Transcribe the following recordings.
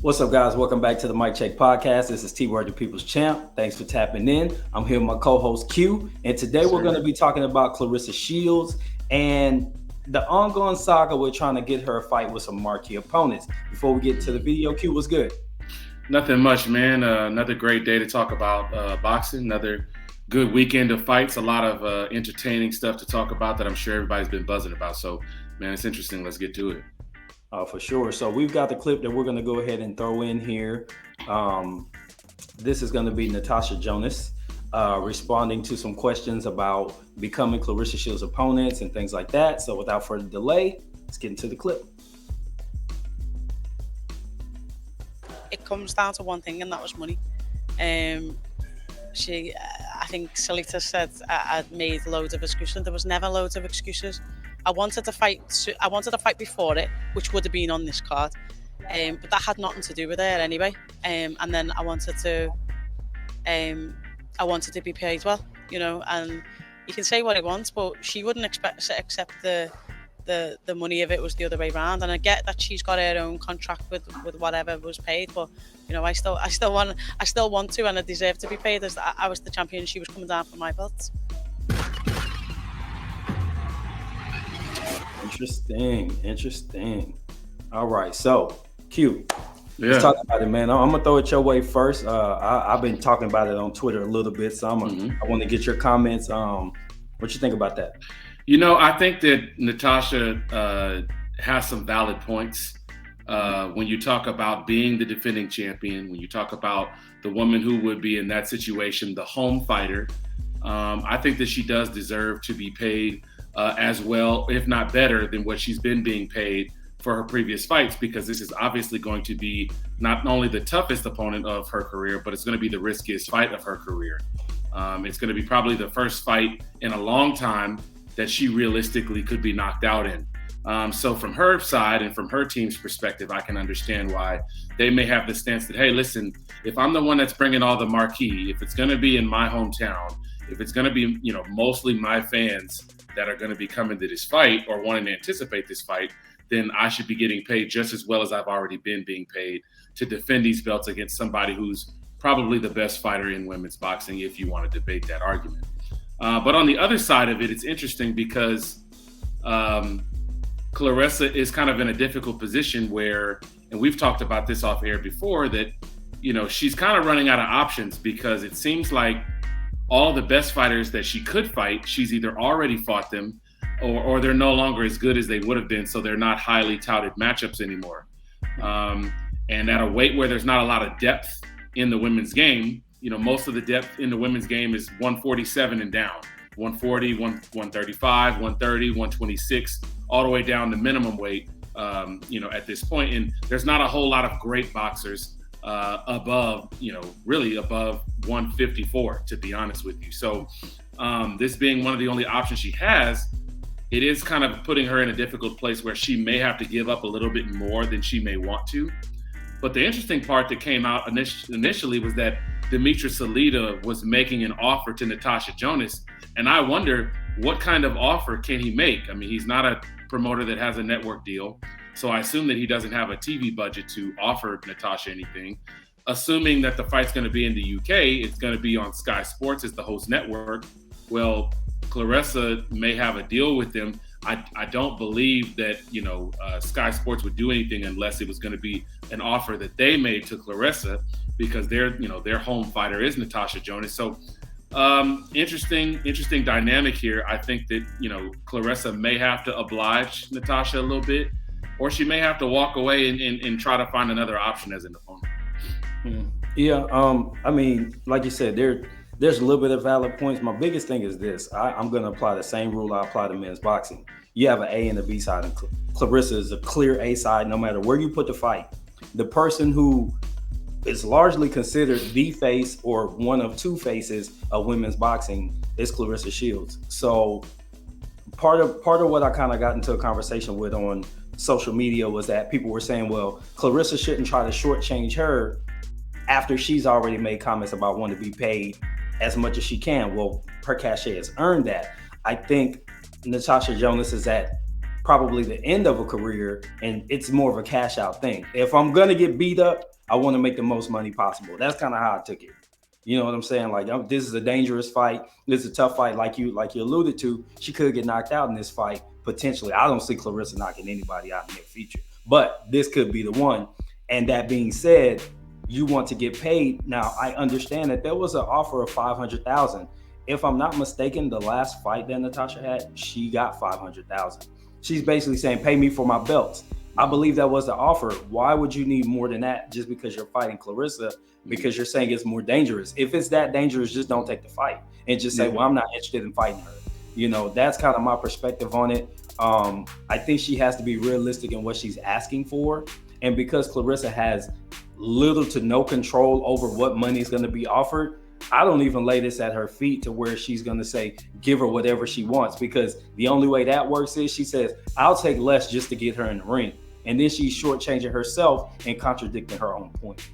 What's up, guys? Welcome back to the Mic Check Podcast. This is T-Word, the People's Champ. Thanks for tapping in. I'm here with my co-host Q, and today we're going to be talking about Claressa Shields and the ongoing saga with trying to get her a fight with some marquee opponents. Before we get to the video, Q, what's good? Nothing much, man. Another great day to talk about boxing. Another good weekend of fights. A lot of entertaining stuff to talk about that I'm sure everybody's been buzzing about. So, man, it's interesting. Let's get to it. For sure. So we've got the clip that we're going to go ahead and throw in here. This is going to be Natasha Jonas responding to some questions about becoming Claressa Shields' opponents and things like that. So without further delay, let's get into the clip. It comes down to one thing, and that was money. I think Salita said I made loads of excuses. There was never loads of excuses. I wanted to fight before it, which would have been on this card, but that had nothing to do with it anyway. And then I wanted to be paid well, And you can say what he wants, but she wouldn't accept the money if it was the other way around. And I get that she's got her own contract with whatever was paid, but I still want to, and I deserve to be paid as I was the champion. She was coming down for my belt. Interesting. All right, so Q, let's talk about it, man. I'm gonna throw it your way first. I've been talking about it on Twitter a little bit, so I want to get your comments. What you think about that? I think that Natasha has some valid points when you talk about being the defending champion, when you talk about the woman who would be in that situation, the home fighter. I think that she does deserve to be paid as well, if not better, than what she's been being paid for her previous fights, because this is obviously going to be not only the toughest opponent of her career, but it's going to be the riskiest fight of her career. It's going to be probably the first fight in a long time that she realistically could be knocked out in. So from her side and from her team's perspective, I can understand why they may have the stance that, hey, listen, if I'm the one that's bringing all the marquee, if it's going to be in my hometown, if it's going to be, mostly my fans that are going to be coming to this fight or wanting to anticipate this fight, then I should be getting paid just as well as I've already been being paid to defend these belts against somebody who's probably the best fighter in women's boxing, if you want to debate that argument. But on the other side of it, it's interesting because Claressa is kind of in a difficult position where, and we've talked about this off air before, that, she's kind of running out of options because it seems like all the best fighters that she could fight, she's either already fought them or they're no longer as good as they would have been, so they're not highly touted matchups anymore. And at a weight where there's not a lot of depth in the women's game, most of the depth in the women's game is 147 and down. 140, 135, 130, 126, all the way down to minimum weight, at this point. And there's not a whole lot of great boxers above 154, to be honest with you. So this being one of the only options she has, it is kind of putting her in a difficult place where she may have to give up a little bit more than she may want to. But the interesting part that came out initially was that Dimitri Salita was making an offer to Natasha Jonas. And I wonder, what kind of offer can he make? I mean, he's not a promoter that has a network deal. So I assume that he doesn't have a TV budget to offer Natasha anything. Assuming that the fight's going to be in the UK, it's going to be on Sky Sports as the host network. Well, Claressa may have a deal with them. I don't believe that, Sky Sports would do anything unless it was going to be an offer that they made to Claressa, because their home fighter is Natasha Jonas. So interesting dynamic here. I think that, Claressa may have to oblige Natasha a little bit, or she may have to walk away and try to find another option as an opponent. Yeah, I mean, like you said, there's a little bit of valid points. My biggest thing is this. I'm going to apply the same rule I apply to men's boxing. You have an A and a B side, and Claressa is a clear A side no matter where you put the fight. The person who is largely considered the face or one of two faces of women's boxing is Claressa Shields. So part of what I kind of got into a conversation with on social media was that people were saying, well, Claressa shouldn't try to shortchange her after she's already made comments about wanting to be paid as much as she can. Well, her cachet has earned that. I think Natasha Jonas is at probably the end of a career, and it's more of a cash out thing. If I'm gonna get beat up, I want to make the most money possible. That's kind of how I took it. You know what I'm saying? Like, this is a dangerous fight. This is a tough fight. Like you alluded to, she could get knocked out in this fight potentially. I don't see Claressa knocking anybody out in the near future, but this could be the one. And that being said, you want to get paid. Now, I understand that there was an offer of $500,000. If I'm not mistaken, the last fight that Natasha had, she got $500,000. She's basically saying, pay me for my belts. I believe that was the offer. Why would you need more than that just because you're fighting Claressa? Because you're saying it's more dangerous. If it's that dangerous, just don't take the fight and just say, well, I'm not interested in fighting her. You know, that's kind of my perspective on it. I think she has to be realistic in what she's asking for. And because Claressa has little to no control over what money is going to be offered, I don't even lay this at her feet to where she's going to say, give her whatever she wants, because the only way that works is she says, I'll take less just to get her in the ring. And then she's shortchanging herself and contradicting her own point.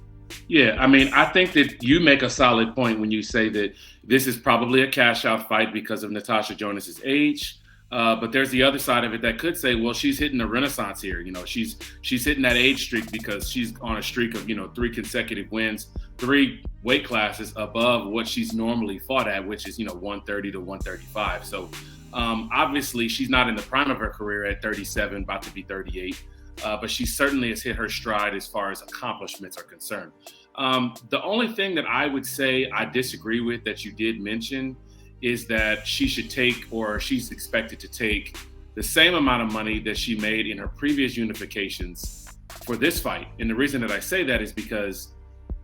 Yeah, I mean, I think that you make a solid point when you say that this is probably a cash out fight because of Natasha Jonas's age. But there's the other side of it that could say, well, she's hitting a renaissance here. You know, she's hitting that age streak because she's on a streak of, 3 consecutive wins, 3 weight classes above what she's normally fought at, which is, 130 to 135. So obviously she's not in the prime of her career at 37, about to be 38. But she certainly has hit her stride as far as accomplishments are concerned. The only thing that I would say I disagree with that you did mention is that she should take, or she's expected to take, the same amount of money that she made in her previous unifications for this fight. And the reason that I say that is because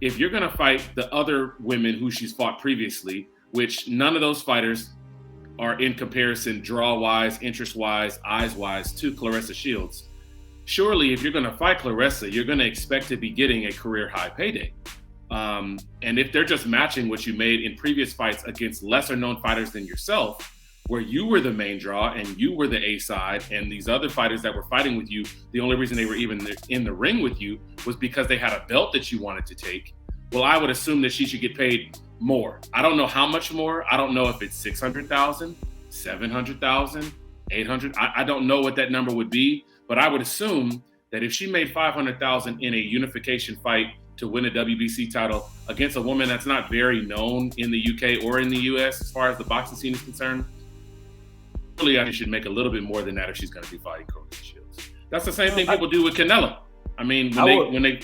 if you're going to fight the other women who she's fought previously, which none of those fighters are in comparison draw-wise, interest-wise, eyes-wise to Claressa Shields, surely if you're going to fight Claressa, you're going to expect to be getting a career high payday. And if they're just matching what you made in previous fights against lesser known fighters than yourself, where you were the main draw and you were the A side, and these other fighters that were fighting with you, the only reason they were even in the ring with you was because they had a belt that you wanted to take. Well, I would assume that she should get paid more. I don't know how much more. I don't know if it's 600,000, 700,000, 800. I don't know what that number would be. But I would assume that if she made $500,000 in a unification fight to win a WBC title against a woman that's not very known in the UK or in the US as far as the boxing scene is concerned, really I think she should make a little bit more than that if she's going to be fighting Claressa Shields. That's the same thing people do with Canelo. I mean, when they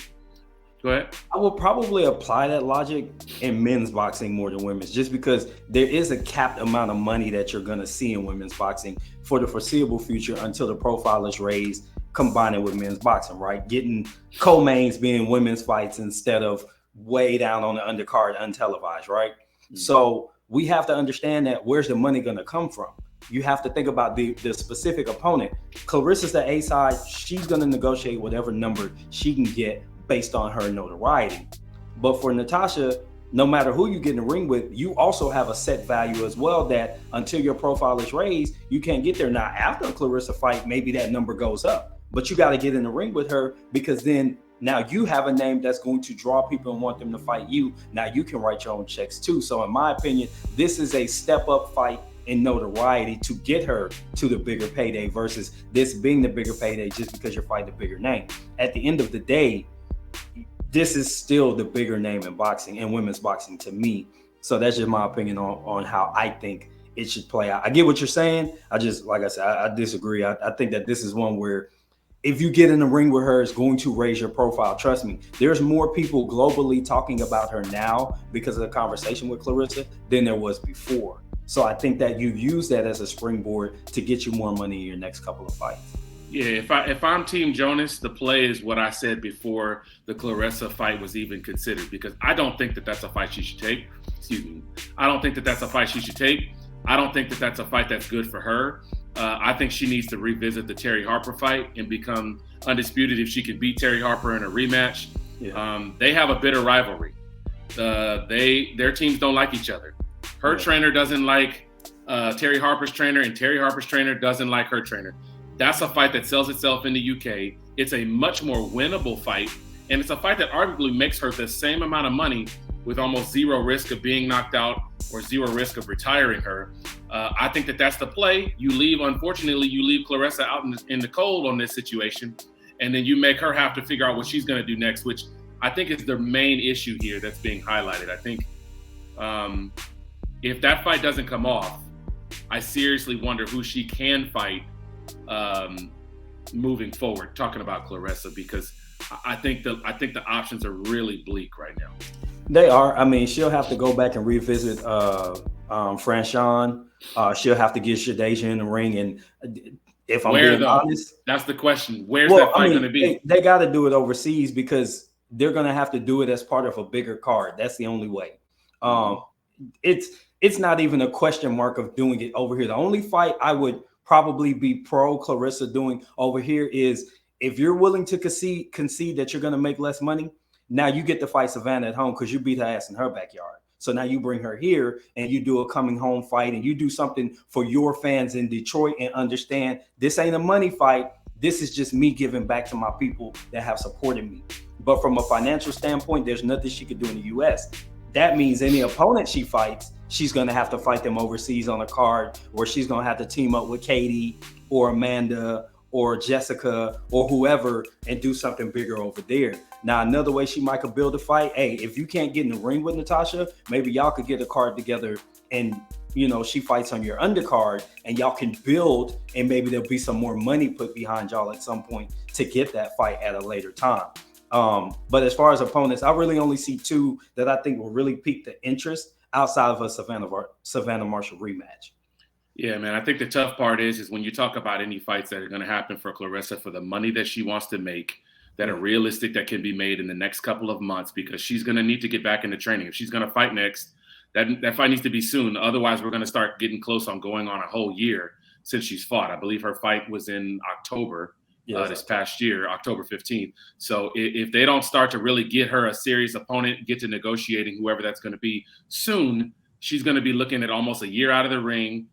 go ahead. I would probably apply that logic in men's boxing more than women's, just because there is a capped amount of money that you're going to see in women's boxing for the foreseeable future until the profile is raised, combining with men's boxing, right? Getting co-mains being women's fights instead of way down on the undercard, untelevised, right? Mm-hmm. So we have to understand that where's the money going to come from? You have to think about the specific opponent. Claressa's the A side. She's going to negotiate whatever number she can get based on her notoriety. But for Natasha, no matter who you get in the ring with, you also have a set value as well that until your profile is raised, you can't get there. Now, after a Claressa fight, maybe that number goes up, but you got to get in the ring with her, because then now you have a name that's going to draw people and want them to fight you. Now you can write your own checks too. So in my opinion, this is a step up fight in notoriety to get her to the bigger payday versus this being the bigger payday just because you're fighting a bigger name. At the end of the day, this is still the bigger name in boxing and women's boxing to me. So that's just my opinion on how I think it should play out. I get what you're saying. I just, like I said, I disagree. I think that this is one where if you get in the ring with her, it's going to raise your profile. Trust me, there's more people globally talking about her now because of the conversation with Claressa than there was before. So I think that you use that as a springboard to get you more money in your next couple of fights. Yeah, if I'm Team Jonas, the play is what I said before the Claressa fight was even considered, because I don't think that that's a fight she should take. Excuse me. I don't think that that's a fight she should take. I don't think that that's a fight that's good for her. I think she needs to revisit the Terry Harper fight and become undisputed if she can beat Terry Harper in a rematch. Yeah. They have a bitter rivalry. Their teams don't like each other. Her trainer doesn't like Terry Harper's trainer, and Terry Harper's trainer doesn't like her trainer. That's a fight that sells itself in the UK. It's a much more winnable fight, and it's a fight that arguably makes her the same amount of money with almost zero risk of being knocked out or zero risk of retiring her. I think that that's the play. Unfortunately, you leave Claressa out in the cold on this situation, and then you make her have to figure out what she's going to do next, which I think is the main issue here that's being highlighted. I think if that fight doesn't come off, I seriously wonder who she can fight moving forward, talking about Claressa, because I think the options are really bleak right now. They are. I mean, she'll have to go back and revisit Franchon. She'll have to get Shadeja in the ring. And if I'm being honest, that's the question. Where's that fight going to be? They got to do it overseas because they're going to have to do it as part of a bigger card. That's the only way. It's not even a question mark of doing it over here. The only fight I would probably be pro Claressa doing over here is if you're willing to concede that you're going to make less money. Now you get to fight Savannah at home because you beat her ass in her backyard. So now you bring her here and you do a coming home fight and you do something for your fans in Detroit and understand this ain't a money fight. This is just me giving back to my people that have supported me. But from a financial standpoint, there's nothing she could do in the U.S. That means any opponent she fights, she's going to have to fight them overseas on a card, or she's going to have to team up with Katie or Amanda or Jessica or whoever and do something bigger over there. Now, another way she might could build a fight, hey, if you can't get in the ring with Natasha, maybe y'all could get a card together and, she fights on your undercard and y'all can build, and maybe there'll be some more money put behind y'all at some point to get that fight at a later time. But as far as opponents, I really only see two that I think will really pique the interest outside of a Savannah Marshall rematch. Yeah, man, I think the tough part is when you talk about any fights that are going to happen for Claressa for the money that she wants to make, that are realistic, that can be made in the next couple of months, because she's going to need to get back into training. If she's going to fight next, that fight needs to be soon. Otherwise, we're going to start getting close on going on a whole year since she's fought. I believe her fight was in October this past year, October 15th. So if they don't start to really get her a serious opponent, get to negotiating whoever that's going to be soon, she's going to be looking at almost a year out of the ring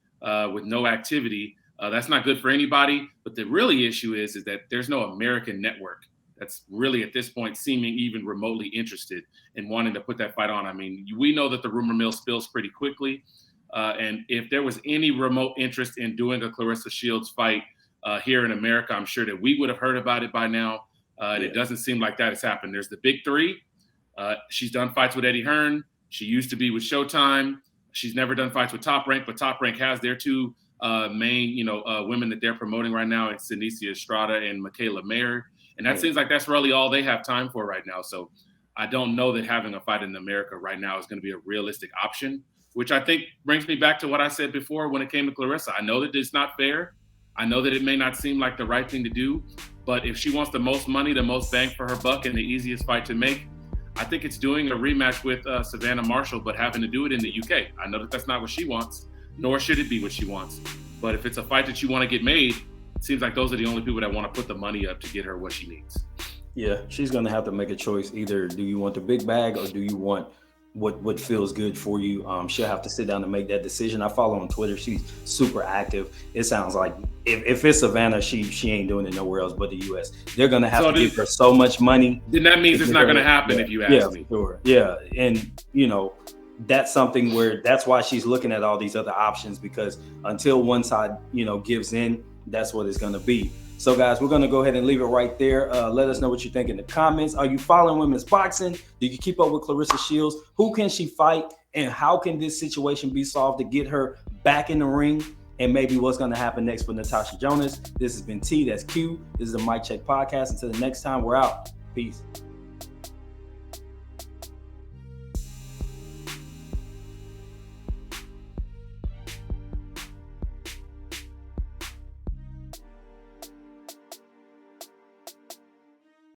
with no activity. That's not good for anybody. But the really issue is that there's no American network that's really at this point seeming even remotely interested in wanting to put that fight on. I mean, we know that the rumor mill spills pretty quickly. And if there was any remote interest in doing a Claressa Shields fight here in America, I'm sure that we would have heard about it by now. And it doesn't seem like that has happened. There's the big three. She's done fights with Eddie Hearn. She used to be with Showtime. She's never done fights with Top Rank, but Top Rank has their two main, women that they're promoting right now. It's Senicia Estrada and Michaela Mayer. And that seems like that's really all they have time for right now. So I don't know that having a fight in America right now is going to be a realistic option, which I think brings me back to what I said before when it came to Claressa. I know that it's not fair. I know that it may not seem like the right thing to do, but if she wants the most money, the most bang for her buck, and the easiest fight to make, I think it's doing a rematch with Savannah Marshall, but having to do it in the UK. I know that that's not what she wants, nor should it be what she wants. But if it's a fight that you want to get made, it seems like those are the only people that want to put the money up to get her what she needs. Yeah, she's going to have to make a choice. Either do you want the big bag or do you want what feels good for you? She'll have to sit down and make that decision. I follow on Twitter. She's super active. It sounds like if it's Savannah, she ain't doing it nowhere else but the U.S. They're going to have to give her so much money. Then that means it's not going to happen if you ask me. Sure. Yeah, and that's something where that's why she's looking at all these other options, because until one side gives in, that's what it's going to be. So guys, we're going to go ahead and leave it right there. Let us know what you think in the comments. Are you following women's boxing? Do you keep up with Claressa Shields? Who can she fight? And how can this situation be solved to get her back in the ring? And maybe what's going to happen next for Natasha Jonas? This has been T, that's Q. This is the Mic Check Podcast. Until the next time, we're out. Peace.